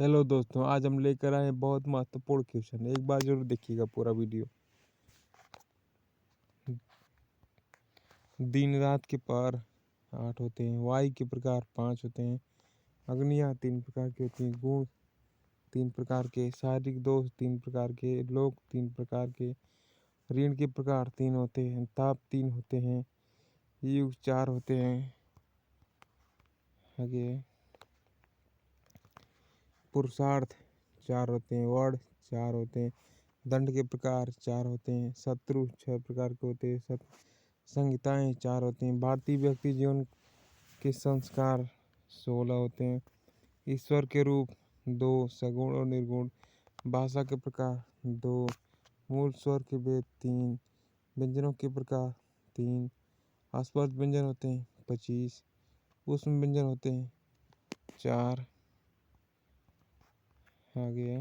Hello दोस्तों, आज हम लेकर आए हैं बहुत महत्वपूर्ण क्वेश्चन। एक बार जरूर देखिएगा पूरा वीडियो। दिन रात के प्रकार 8 होते हैं, वायु के प्रकार 5 होते हैं, अग्नियाँ 3 प्रकार की होती हैं, गुण 3 प्रकार के, शारीरिक दोष 3 प्रकार के, लोक 3 प्रकार के, ऋण के प्रकार 3 होते हैं, ताप 3 होते हैं, युग 4 होते हैं, आगे पुरुषार्थ 4 होते हैं, वर्ण 4 होते हैं, दंड के प्रकार 4 होते हैं, शत्रु 6 प्रकार के होते हैं, संहिताएं 4 होती हैं, भारतीय व्यक्ति जीवन के संस्कार 16 होते हैं, ईश्वर के रूप 2, सगुण और निर्गुण, भाषा के प्रकार 2, मूल स्वर के भेद 3, व्यंजनों के प्रकार 3, आस्पर्श व्यंजन होते हैं 25, उष्म व्यंजन होते हैं 4। आगे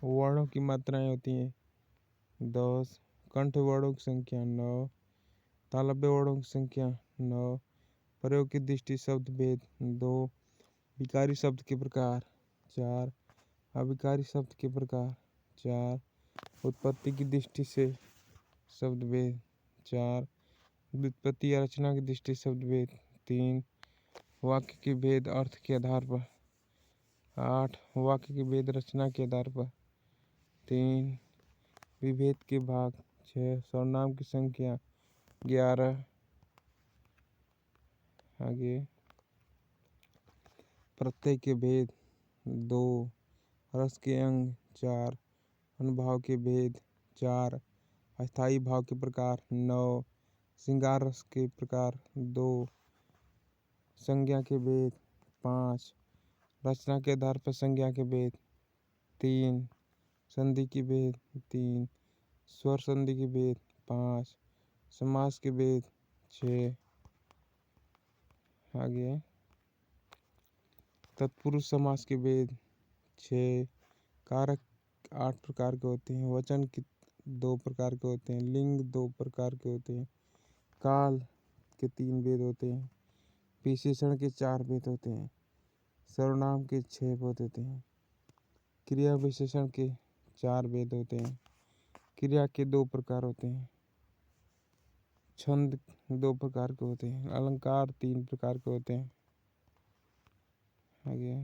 वर्णों की मात्राएं होती हैं 10, कंठ वर्णों की संख्या 9, तालव्य वर्णों की संख्या 9, प्रयोग की दृष्टि शब्द भेद 2, विकारी शब्द के प्रकार 4, अविकारी शब्द के प्रकार 4, उत्पत्ति की दृष्टि से शब्द भेद 4, व्युत्पत्ति या रचना की दृष्टि शब्द भेद 3, वाक्य के भेद अर्थ के आधार पर 8, वाक्य के भेद रचना के आधार पर 3, विभेद के भाग 6, सर्वनाम की संख्या 11। आगे प्रत्यय के भेद 2, रस के अंग 4, अनुभाव के भेद 4, अस्थाई भाव के प्रकार 9, श्रृंगार रस के प्रकार 2, संज्ञा के भेद 5, रचना के आधार पर संज्ञा के भेद 3, संधि के भेद 3, स्वर संधि के भेद 5, समास के भेद 6। आगे तत्पुरुष समास के भेद 6, कारक 8 प्रकार के होते हैं, वचन 2 प्रकार के होते हैं, लिंग 2 प्रकार के होते हैं, काल के 3 भेद होते हैं, विशेषण के 4 भेद होते हैं, सर्वनाम के 6 भेद होते हैं, क्रिया विशेषण के 4 भेद होते हैं, क्रिया के 2 प्रकार होते हैं, छंद 2 प्रकार के होते हैं, अलंकार 3 प्रकार के होते हैं। आगे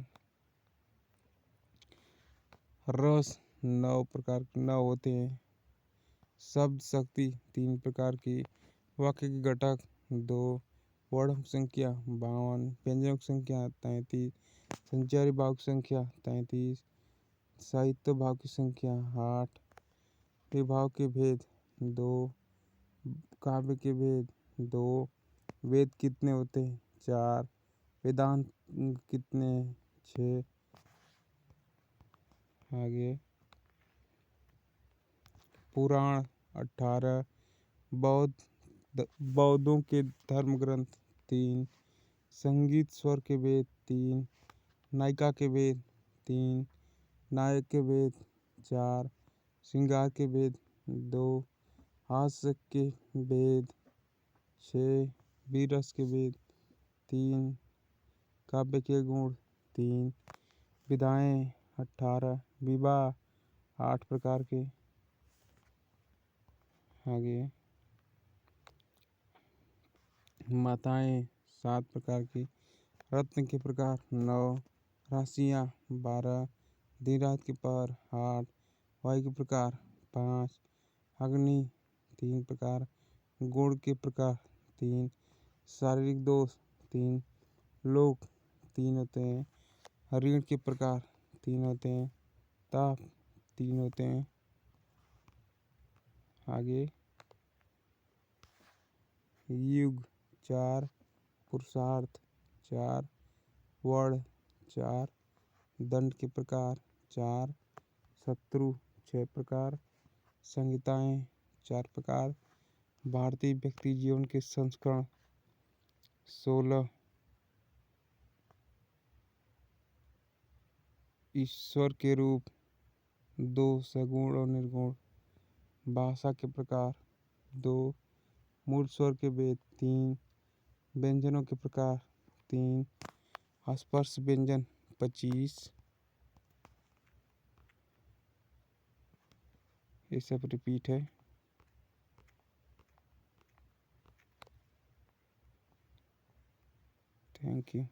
रस 9 प्रकार के 9 होते हैं, शब्द शक्ति 3 प्रकार की, वाक्य के घटक 2, वर्ण संख्या 52, व्यंजनों की संख्या 33, संचारी भाव की संख्या 33, साहित्य भाव की संख्या 8, विभाव के भेद 2, काव्य के भेद 2, वेद कितने होते हैं 4, वेदांत कितने हैं 6। आगे पुराण 18, बौद्धों के धर्म ग्रंथ 3, संगीत स्वर के भेद 3, नायिका के भेद 3, नायक के भेद 4, श्रृंगार के भेद 2, हास्य के भेद 6, वीरस के भेद 3, काव्य के गुण 3, विधाएं 18, विवाह 8 प्रकार के। आगे माताएं 7 प्रकार की, रत्न के प्रकार 9, राशियाँ 12, दिन रात के प्रकार 8, वायु के प्रकार 5, अग्नि 3 प्रकार, गुण के प्रकार 3, शारीरिक दोष 3, लोक 3 होते हैं, ऋण के प्रकार 3 होते हैं, ताप 3 होते हैं। आगे युग 4, पुरुषार्थ 4, वर्ण 4, दंड के प्रकार 4, शत्रु 6 प्रकार, संहिताएं 4 प्रकार, भारतीय व्यक्ति जीवन के संस्करण 16, ईश्वर के रूप 2, सगुण और निर्गुण, भाषा के प्रकार 2, मूल स्वर के भेद 3, व्यंजनों के प्रकार 3, अस्पर्श व्यंजन 25। ये सब रिपीट है। Thank you.